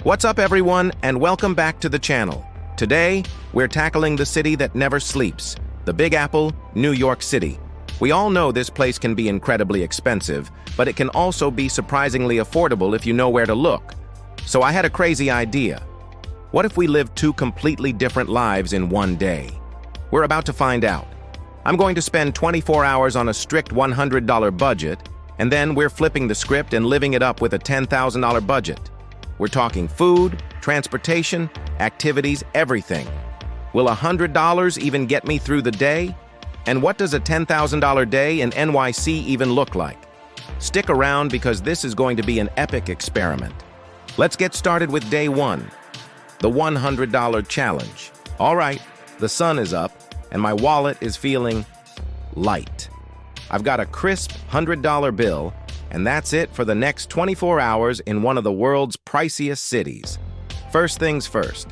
What's up, everyone, and welcome back to the channel. Today, we're tackling the city that never sleeps, the Big Apple, New York City. We all know this place can be incredibly expensive, but it can also be surprisingly affordable if you know where to look. So I had a crazy idea. What if we lived two completely different lives in one day? We're about to find out. I'm going to spend 24 hours on a strict $100 budget, and then we're flipping the script and living it up with a $10,000 budget. We're talking food, transportation, activities, everything. Will $100 even get me through the day? And what does a $10,000 day in NYC even look like? Stick around because this is going to be an epic experiment. Let's get started with day one, the $100 challenge. All right, the sun is up, and my wallet is feeling light. I've got a crisp $100 bill, and that's it for the next 24 hours in one of the world's priciest cities. First things first,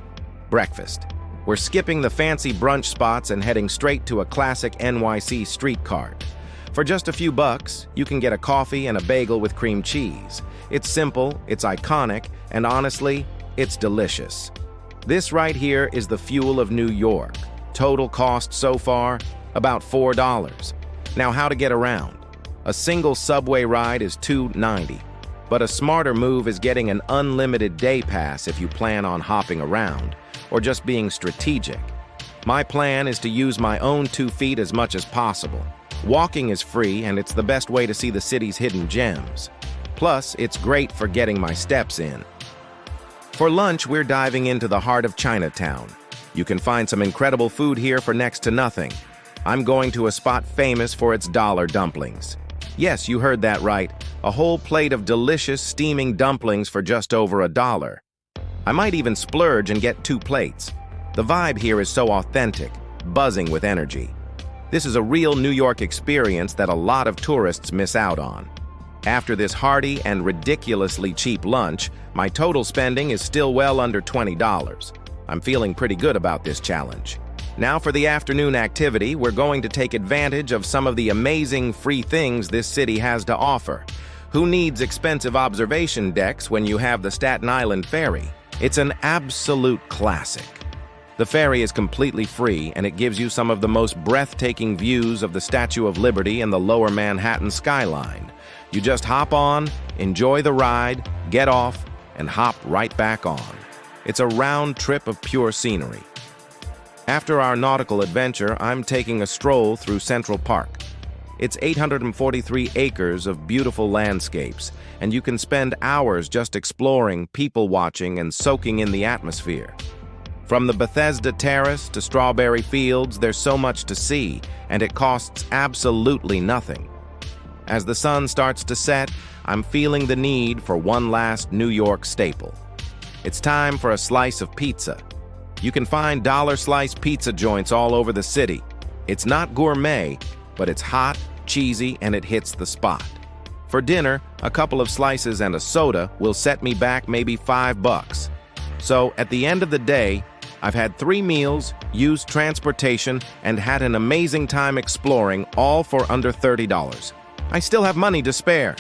breakfast. We're skipping the fancy brunch spots and heading straight to a classic NYC street cart. For just a few bucks, you can get a coffee and a bagel with cream cheese. It's simple, it's iconic, and honestly, it's delicious. This right here is the fuel of New York. Total cost so far, about $4. Now, how to get around? A single subway ride is $2.90, but a smarter move is getting an unlimited day pass if you plan on hopping around, or just being strategic. My plan is to use my own 2 feet as much as possible. Walking is free, and it's the best way to see the city's hidden gems. Plus, it's great for getting my steps in. For lunch, we're diving into the heart of Chinatown. You can find some incredible food here for next to nothing. I'm going to a spot famous for its dollar dumplings. Yes, you heard that right. A whole plate of delicious steaming dumplings for just over $1. I might even splurge and get 2 plates. The vibe here is so authentic, buzzing with energy. This is a real New York experience that a lot of tourists miss out on. After this hearty and ridiculously cheap lunch, my total spending is still well under $20. I'm feeling pretty good about this challenge. Now for the afternoon activity, we're going to take advantage of some of the amazing free things this city has to offer. Who needs expensive observation decks when you have the Staten Island Ferry? It's an absolute classic. The ferry is completely free, and it gives you some of the most breathtaking views of the Statue of Liberty and the lower Manhattan skyline. You just hop on, enjoy the ride, get off, and hop right back on. It's a round trip of pure scenery. After our nautical adventure, I'm taking a stroll through Central Park. It's 843 acres of beautiful landscapes, and you can spend hours just exploring, people-watching, and soaking in the atmosphere. From the Bethesda Terrace to Strawberry Fields, there's so much to see, and it costs absolutely nothing. As the sun starts to set, I'm feeling the need for one last New York staple. It's time for a slice of pizza. You can find dollar-slice pizza joints all over the city. It's not gourmet, but it's hot, cheesy, and it hits the spot. For dinner, a couple of slices and a soda will set me back maybe $5. So, at the end of the day, I've had 3 meals, used transportation, and had an amazing time exploring, all for under $30. I still have money to spare.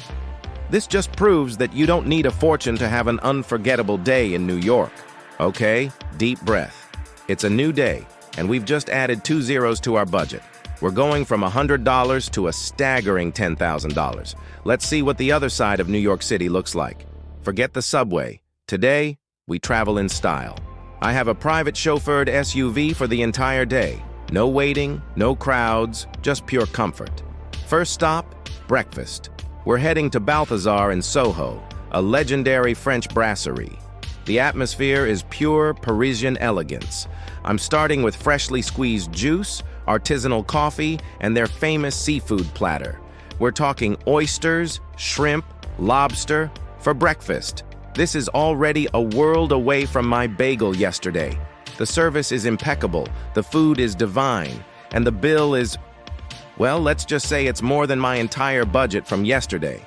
This just proves that you don't need a fortune to have an unforgettable day in New York. Okay, deep breath. It's a new day, and we've just added 2 zeros to our budget. We're going from $100 to a staggering $10,000. Let's see what the other side of New York City looks like. Forget the subway. Today, we travel in style. I have a private chauffeured SUV for the entire day. No waiting, no crowds, just pure comfort. First stop, breakfast. We're heading to Balthazar in Soho, a legendary French brasserie. The atmosphere is pure Parisian elegance. I'm starting with freshly squeezed juice, artisanal coffee, and their famous seafood platter. We're talking oysters, shrimp, lobster for breakfast. This is already a world away from my bagel yesterday. The service is impeccable, the food is divine, and the bill is, well, let's just say it's more than my entire budget from yesterday.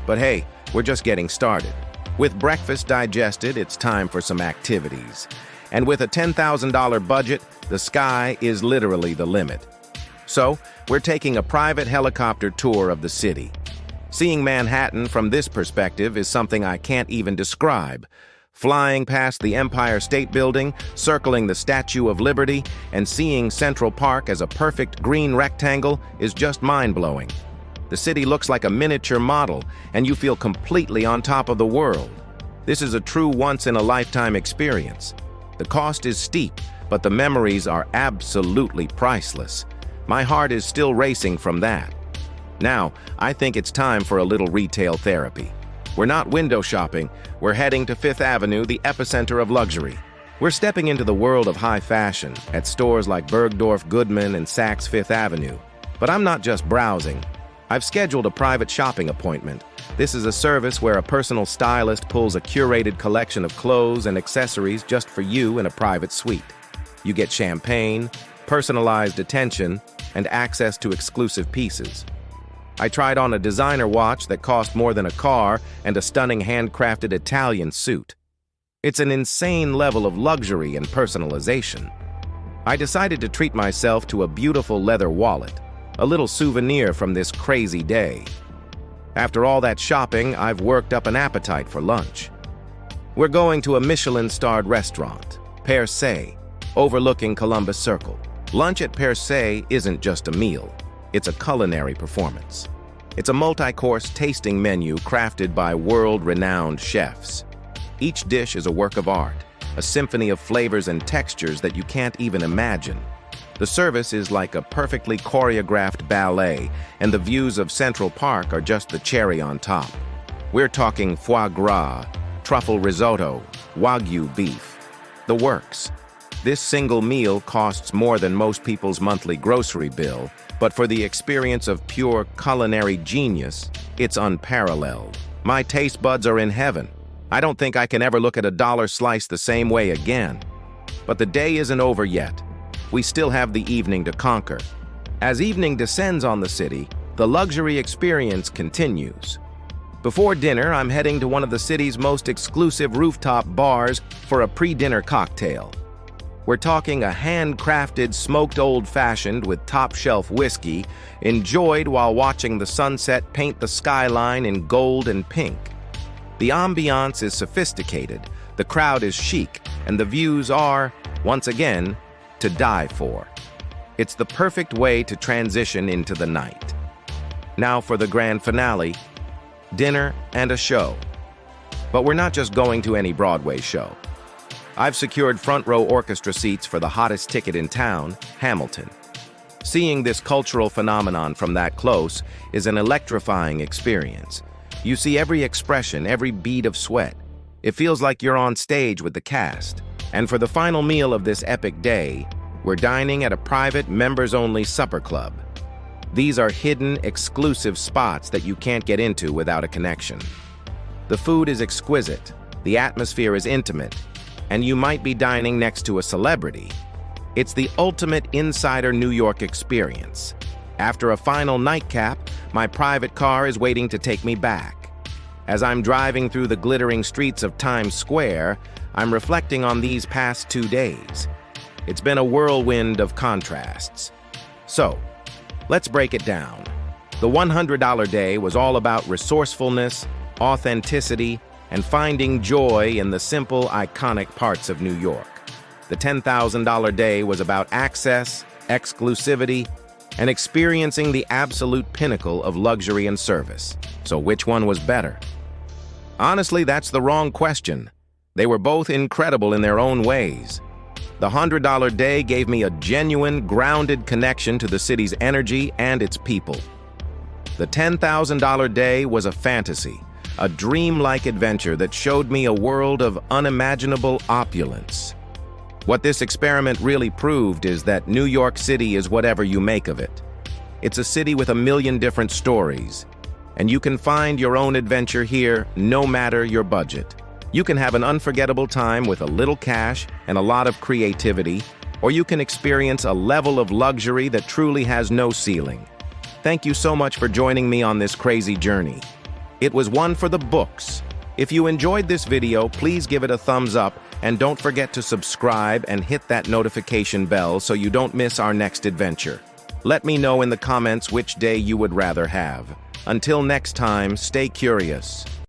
But hey, we're just getting started. With breakfast digested, it's time for some activities. And with a $10,000 budget, the sky is literally the limit. So, we're taking a private helicopter tour of the city. Seeing Manhattan from this perspective is something I can't even describe. Flying past the Empire State Building, circling the Statue of Liberty, and seeing Central Park as a perfect green rectangle is just mind-blowing. The city looks like a miniature model, and you feel completely on top of the world. This is a true once-in-a-lifetime experience. The cost is steep, but the memories are absolutely priceless. My heart is still racing from that. Now, I think it's time for a little retail therapy. We're not window shopping, we're heading to Fifth Avenue, the epicenter of luxury. We're stepping into the world of high fashion at stores like Bergdorf Goodman and Saks Fifth Avenue. But I'm not just browsing. I've scheduled a private shopping appointment. This is a service where a personal stylist pulls a curated collection of clothes and accessories just for you in a private suite. You get champagne, personalized attention, and access to exclusive pieces. I tried on a designer watch that cost more than a car and a stunning handcrafted Italian suit. It's an insane level of luxury and personalization. I decided to treat myself to a beautiful leather wallet, a little souvenir from this crazy day. After all that shopping, I've worked up an appetite for lunch. We're going to a Michelin-starred restaurant, Per Se, overlooking Columbus Circle. Lunch at Per Se isn't just a meal. It's a culinary performance. It's a multi-course tasting menu crafted by world-renowned chefs. Each dish is a work of art, a symphony of flavors and textures that you can't even imagine. The service is like a perfectly choreographed ballet, and the views of Central Park are just the cherry on top. We're talking foie gras, truffle risotto, Wagyu beef. The works. This single meal costs more than most people's monthly grocery bill, but for the experience of pure culinary genius, it's unparalleled. My taste buds are in heaven. I don't think I can ever look at a dollar slice the same way again. But the day isn't over yet. We still have the evening to conquer. As evening descends on the city, the luxury experience continues. Before dinner, I'm heading to one of the city's most exclusive rooftop bars for a pre-dinner cocktail. We're talking a handcrafted smoked old-fashioned with top-shelf whiskey, enjoyed while watching the sunset paint the skyline in gold and pink. The ambiance is sophisticated, the crowd is chic, and the views are, once again, to die for. It's the perfect way to transition into the night. Now for the grand finale, dinner and a show. But we're not just going to any Broadway show. I've secured front-row orchestra seats for the hottest ticket in town, Hamilton. Seeing this cultural phenomenon from that close is an electrifying experience. You see every expression, every bead of sweat. It feels like you're on stage with the cast. And for the final meal of this epic day, we're dining at a private, members-only supper club. These are hidden, exclusive spots that you can't get into without a connection. The food is exquisite, the atmosphere is intimate, and you might be dining next to a celebrity. It's the ultimate insider New York experience. After a final nightcap, my private car is waiting to take me back. As I'm driving through the glittering streets of Times Square, I'm reflecting on these past 2 days. It's been a whirlwind of contrasts. So, let's break it down. The $100 day was all about resourcefulness, authenticity, and finding joy in the simple, iconic parts of New York. The $10,000 day was about access, exclusivity, and experiencing the absolute pinnacle of luxury and service. So which one was better? Honestly, that's the wrong question. They were both incredible in their own ways. The $100 day gave me a genuine, grounded connection to the city's energy and its people. The $10,000 day was a fantasy, a dreamlike adventure that showed me a world of unimaginable opulence. What this experiment really proved is that New York City is whatever you make of it. It's a city with a million different stories, and you can find your own adventure here no matter your budget. You can have an unforgettable time with a little cash and a lot of creativity, or you can experience a level of luxury that truly has no ceiling. Thank you so much for joining me on this crazy journey. It was one for the books. If you enjoyed this video, please give it a thumbs up and don't forget to subscribe and hit that notification bell so you don't miss our next adventure. Let me know in the comments which day you would rather have. Until next time, stay curious.